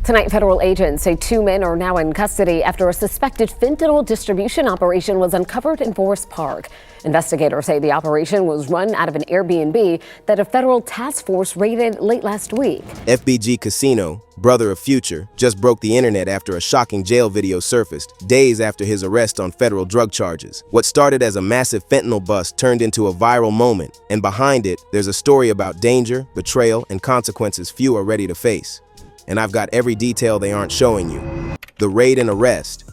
Tonight, federal agents say 2 men are now in custody after a suspected fentanyl distribution operation was uncovered in Forest Park. Investigators say the operation was run out of an Airbnb that a federal task force raided late last week. FBG Casino, brother of Future, just broke the internet after a shocking jail video surfaced days after his arrest on federal drug charges. What started as a massive fentanyl bust turned into a viral moment, and behind it, there's a story about danger, betrayal, and consequences few are ready to face. And I've got every detail they aren't showing you. The raid and arrest.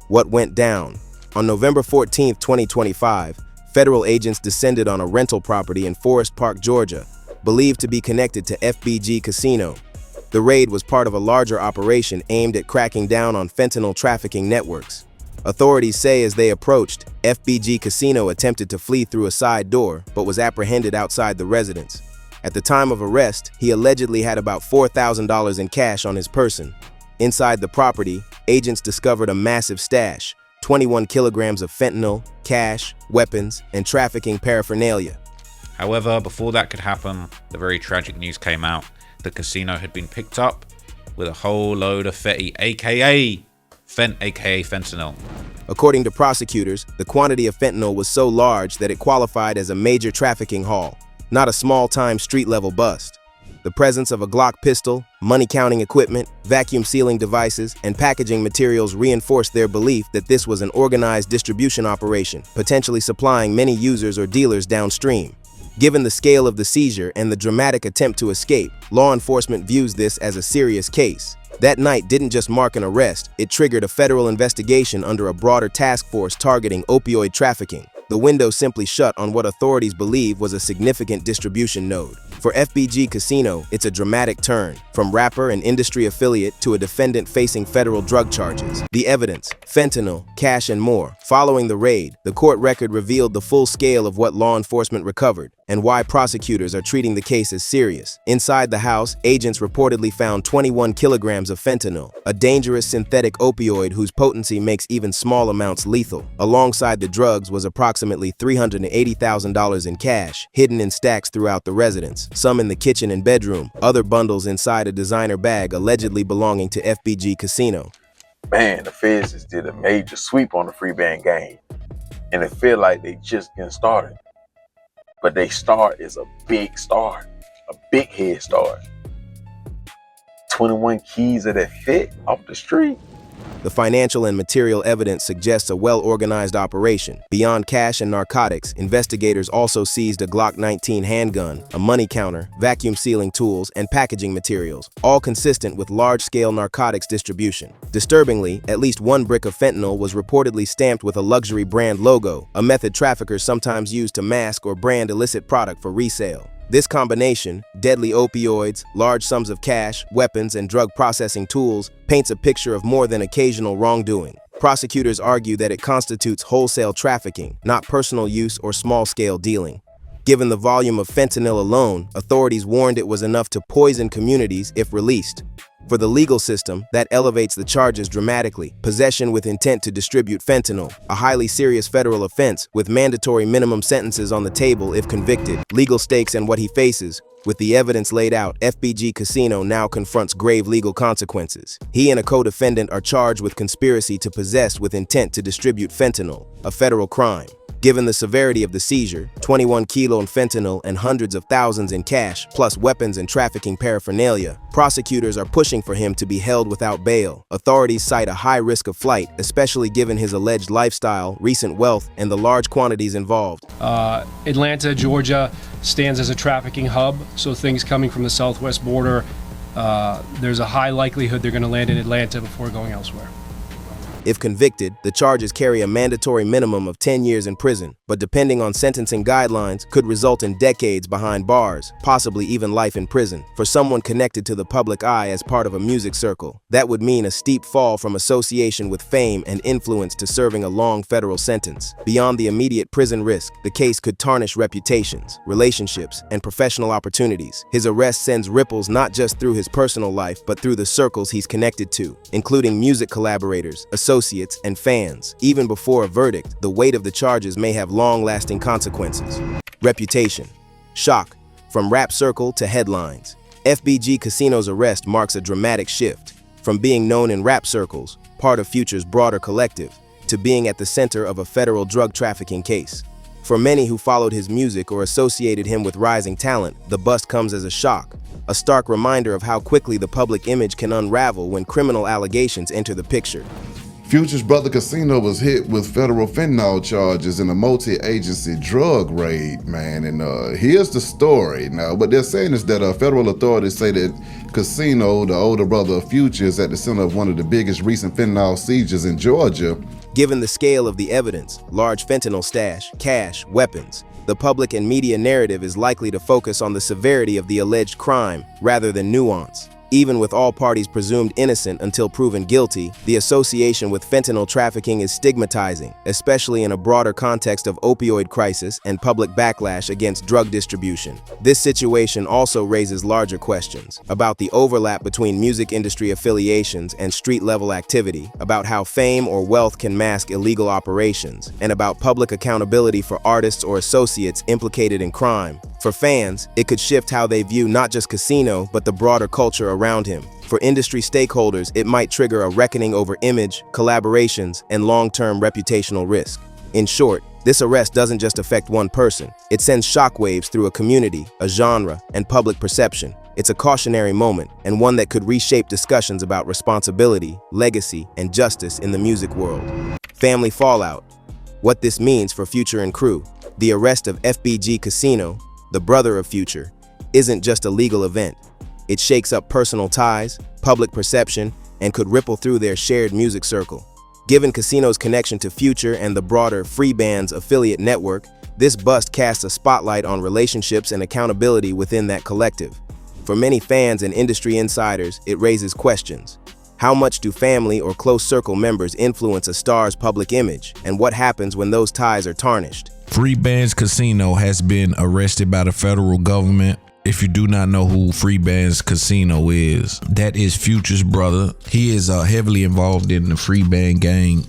What went down? On November 14, 2025, federal agents descended on a rental property in Forest Park, Georgia, believed to be connected to FBG Casino. The raid was part of a larger operation aimed at cracking down on fentanyl trafficking networks. Authorities say as they approached, FBG Casino attempted to flee through a side door, but was apprehended outside the residence. At the time of arrest, he allegedly had about $4,000 in cash on his person. Inside the property, agents discovered a massive stash, 21 kilograms of fentanyl, cash, weapons, and trafficking paraphernalia. However, before that could happen, the very tragic news came out. The casino had been picked up with a whole load of fetty, aka fentanyl. According to prosecutors, the quantity of fentanyl was so large that it qualified as a major trafficking haul, not a small-time street-level bust. The presence of a Glock pistol, money-counting equipment, vacuum sealing devices, and packaging materials reinforced their belief that this was an organized distribution operation, potentially supplying many users or dealers downstream. Given the scale of the seizure and the dramatic attempt to escape, law enforcement views this as a serious case. That night didn't just mark an arrest, it triggered a federal investigation under a broader task force targeting opioid trafficking. The window simply shut on what authorities believe was a significant distribution node. For FBG Casino, it's a dramatic turn, from rapper and industry affiliate to a defendant facing federal drug charges. The evidence, fentanyl, cash, and more. Following the raid, the court record revealed the full scale of what law enforcement recovered and why prosecutors are treating the case as serious. Inside the house, agents reportedly found 21 kilograms of fentanyl, a dangerous synthetic opioid whose potency makes even small amounts lethal. Alongside the drugs was approximately $380,000 in cash, hidden in stacks throughout the residence, some in the kitchen and bedroom, other bundles inside a designer bag allegedly belonging to FBG Casino. Man, the feds just did a major sweep on the free band game, and it feel like they just getting started. But they start is a big start, a big head start. 21 keys of that fit off the street. The financial and material evidence suggests a well-organized operation. Beyond cash and narcotics, investigators also seized a Glock 19 handgun, a money counter, vacuum sealing tools, and packaging materials, all consistent with large-scale narcotics distribution. Disturbingly, at least one brick of fentanyl was reportedly stamped with a luxury brand logo, a method traffickers sometimes use to mask or brand illicit product for resale. This combination, deadly opioids, large sums of cash, weapons, and drug processing tools, paints a picture of more than occasional wrongdoing. Prosecutors argue that it constitutes wholesale trafficking, not personal use or small-scale dealing. Given the volume of fentanyl alone, authorities warned it was enough to poison communities if released. For the legal system, that elevates the charges dramatically. Possession with intent to distribute fentanyl, a highly serious federal offense with mandatory minimum sentences on the table if convicted. Legal stakes and what he faces. With the evidence laid out, FBG Casino now confronts grave legal consequences. He and a co-defendant are charged with conspiracy to possess with intent to distribute fentanyl, a federal crime. Given the severity of the seizure, 21 kilo in fentanyl and hundreds of thousands in cash, plus weapons and trafficking paraphernalia, prosecutors are pushing for him to be held without bail. Authorities cite a high risk of flight, especially given his alleged lifestyle, recent wealth, and the large quantities involved. Atlanta, Georgia stands as a trafficking hub, so things coming from the southwest border, there's a high likelihood they're going to land in Atlanta before going elsewhere. If convicted, the charges carry a mandatory minimum of 10 years in prison, but depending on sentencing guidelines, could result in decades behind bars, possibly even life in prison. For someone connected to the public eye as part of a music circle, that would mean a steep fall from association with fame and influence to serving a long federal sentence. Beyond the immediate prison risk, the case could tarnish reputations, relationships, and professional opportunities. His arrest sends ripples not just through his personal life, but through the circles he's connected to, including music collaborators, associates, and fans. Even before a verdict, the weight of the charges may have long-lasting consequences. Reputation. Shock. From rap circle to headlines. FBG Casino's arrest marks a dramatic shift. from being known in rap circles, part of Future's broader collective, to being at the center of a federal drug trafficking case. For many who followed his music or associated him with rising talent, the bust comes as a shock, a stark reminder of how quickly the public image can unravel when criminal allegations enter the picture. Future's brother Casino was hit with federal fentanyl charges in a multi-agency drug raid, man. And here's the story. Now, what they're saying is that federal authorities say that Casino, the older brother of Future, is at the center of one of the biggest recent fentanyl seizures in Georgia. Given the scale of the evidence, large fentanyl stash, cash, weapons, the public and media narrative is likely to focus on the severity of the alleged crime rather than nuance. Even with all parties presumed innocent until proven guilty, the association with fentanyl trafficking is stigmatizing, especially in a broader context of opioid crisis and public backlash against drug distribution. This situation also raises larger questions about the overlap between music industry affiliations and street-level activity, about how fame or wealth can mask illegal operations, and about public accountability for artists or associates implicated in crime. For fans, it could shift how they view not just Casino, but the broader culture around him. For industry stakeholders, it might trigger a reckoning over image, collaborations, and long-term reputational risk. In short, this arrest doesn't just affect one person. It sends shockwaves through a community, a genre, and public perception. It's a cautionary moment, and one that could reshape discussions about responsibility, legacy, and justice in the music world. Family fallout. What this means for Future and crew. The arrest of FBG Casino, the brother of Future, isn't just a legal event. It shakes up personal ties, public perception, and could ripple through their shared music circle. Given Casino's connection to Future and the broader Free Band's affiliate network, this bust casts a spotlight on relationships and accountability within that collective. For many fans and industry insiders, it raises questions. How much do family or close circle members influence a star's public image, and what happens when those ties are tarnished? Free Band's Casino has been arrested by the federal government. If you do not know who Free Band's Casino is, that is Future's brother. He is heavily involved in the Free Band gang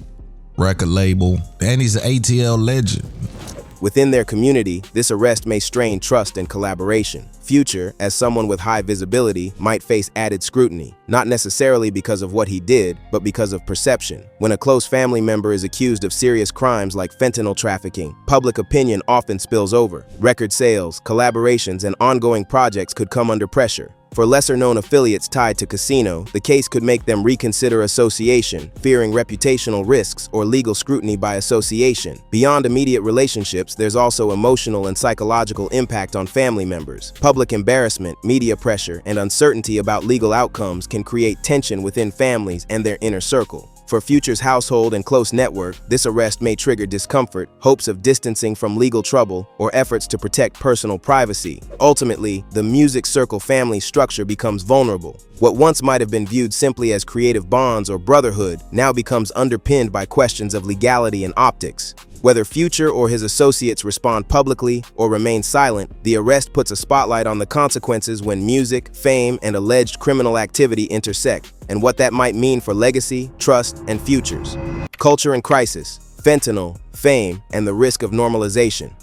record label, and he's an ATL legend. Within their community, this arrest may strain trust and collaboration. Future, as someone with high visibility, might face added scrutiny, not necessarily because of what he did, but because of perception. When a close family member is accused of serious crimes like fentanyl trafficking, public opinion often spills over. Record sales, collaborations, and ongoing projects could come under pressure. For lesser-known affiliates tied to Casino, the case could make them reconsider association, fearing reputational risks or legal scrutiny by association. Beyond immediate relationships, there's also emotional and psychological impact on family members. Public embarrassment, media pressure, and uncertainty about legal outcomes can create tension within families and their inner circle. For Future's household and close network, this arrest may trigger discomfort, hopes of distancing from legal trouble, or efforts to protect personal privacy. Ultimately, the music circle family structure becomes vulnerable. What once might have been viewed simply as creative bonds or brotherhood now becomes underpinned by questions of legality and optics. Whether Future or his associates respond publicly or remain silent, the arrest puts a spotlight on the consequences when music, fame, and alleged criminal activity intersect, and what that might mean for legacy, trust, and futures. Culture in crisis, fentanyl, fame, and the risk of normalization.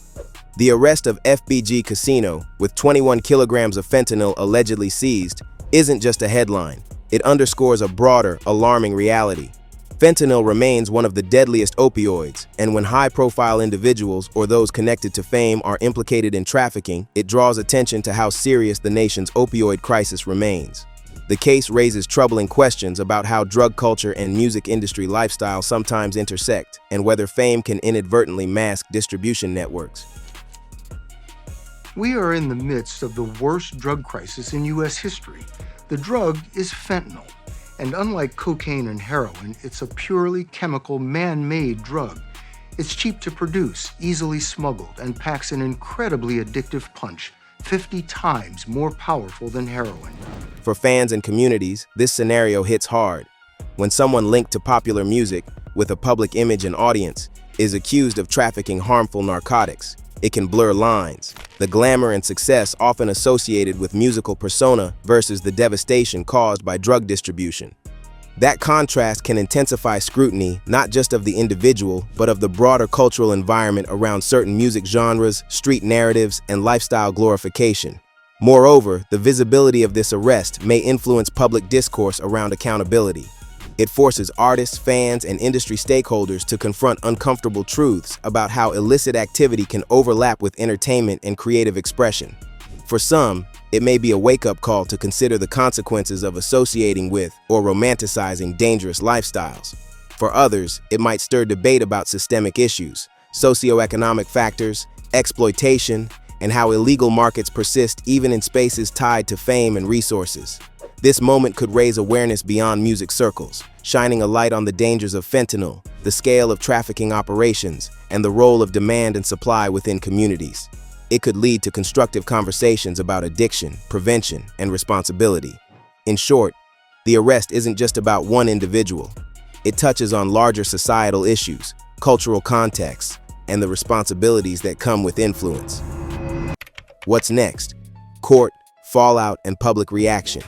The arrest of FBG Casino, with 21 kilograms of fentanyl allegedly seized, isn't just a headline. It underscores a broader, alarming reality. Fentanyl remains one of the deadliest opioids, and when high-profile individuals or those connected to fame are implicated in trafficking, it draws attention to how serious the nation's opioid crisis remains. The case raises troubling questions about how drug culture and music industry lifestyle sometimes intersect, and whether fame can inadvertently mask distribution networks. We are in the midst of the worst drug crisis in U.S. history. The drug is fentanyl. And unlike cocaine and heroin, it's a purely chemical, man-made drug. It's cheap to produce, easily smuggled, and packs an incredibly addictive punch, 50 times more powerful than heroin. For fans and communities, this scenario hits hard. When someone linked to popular music, with a public image and audience, is accused of trafficking harmful narcotics, it can blur lines. The glamour and success often associated with musical persona versus the devastation caused by drug distribution. That contrast can intensify scrutiny not just of the individual, but of the broader cultural environment around certain music genres, street narratives, and lifestyle glorification. Moreover, the visibility of this arrest may influence public discourse around accountability. It forces artists, fans, and industry stakeholders to confront uncomfortable truths about how illicit activity can overlap with entertainment and creative expression. For some, it may be a wake-up call to consider the consequences of associating with or romanticizing dangerous lifestyles. For others, it might stir debate about systemic issues, socioeconomic factors, exploitation, and how illegal markets persist even in spaces tied to fame and resources. This moment could raise awareness beyond music circles, shining a light on the dangers of fentanyl, the scale of trafficking operations, and the role of demand and supply within communities. It could lead to constructive conversations about addiction, prevention, and responsibility. In short, the arrest isn't just about one individual. It touches on larger societal issues, cultural contexts, and the responsibilities that come with influence. What's next? Court, fallout, and public reaction.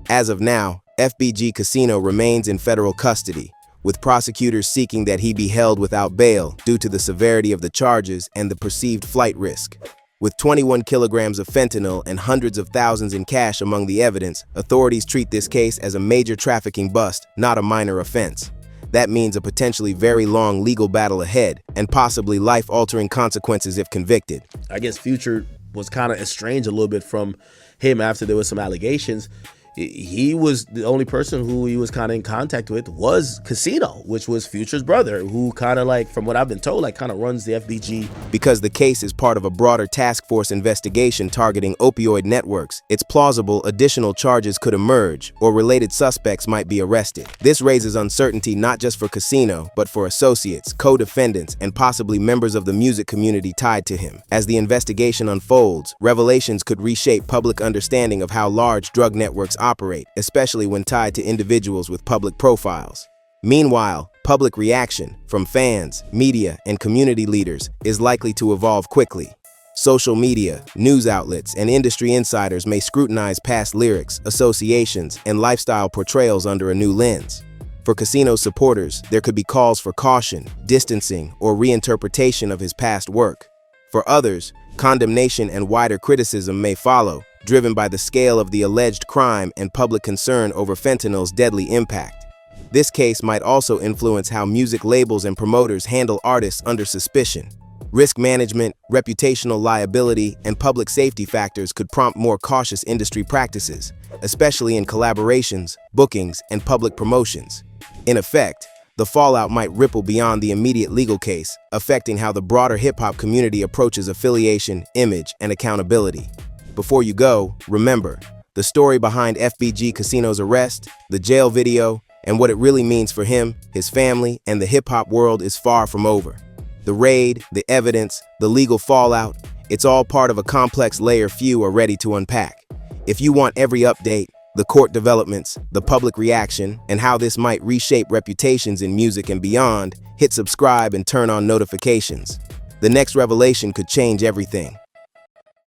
As of now, FBG Casino remains in federal custody, with prosecutors seeking that he be held without bail due to the severity of the charges and the perceived flight risk. With 21 kilograms of fentanyl and hundreds of thousands in cash among the evidence, authorities treat this case as a major trafficking bust, not a minor offense. That means a potentially very long legal battle ahead, and possibly life-altering consequences if convicted. I guess Future was kind of estranged a little bit from him after there was some allegations. He was the only person who he was kind of in contact with was Casino, which was Future's brother, who kind of like, from what I've been told, like kind of runs the FBG. Because the case is part of a broader task force investigation targeting opioid networks, it's plausible additional charges could emerge or related suspects might be arrested. This raises uncertainty not just for Casino, but for associates, co-defendants, and possibly members of the music community tied to him. As the investigation unfolds, revelations could reshape public understanding of how large drug networks operate, especially when tied to individuals with public profiles. Meanwhile, public reaction from fans, media, and community leaders is likely to evolve quickly. Social media, news outlets, and industry insiders may scrutinize past lyrics, associations, and lifestyle portrayals under a new lens. For Casino supporters, there could be calls for caution, distancing, or reinterpretation of his past work. For others, condemnation and wider criticism may follow, driven by the scale of the alleged crime and public concern over fentanyl's deadly impact. This case might also influence how music labels and promoters handle artists under suspicion. Risk management, reputational liability, and public safety factors could prompt more cautious industry practices, especially in collaborations, bookings, and public promotions. In effect, the fallout might ripple beyond the immediate legal case, affecting how the broader hip-hop community approaches affiliation, image, and accountability. Before you go, remember, the story behind FBG Casino's arrest, the jail video, and what it really means for him, his family, and the hip-hop world is far from over. The raid, the evidence, the legal fallout, it's all part of a complex layer few are ready to unpack. If you want every update, the court developments, the public reaction, and how this might reshape reputations in music and beyond, hit subscribe and turn on notifications. The next revelation could change everything.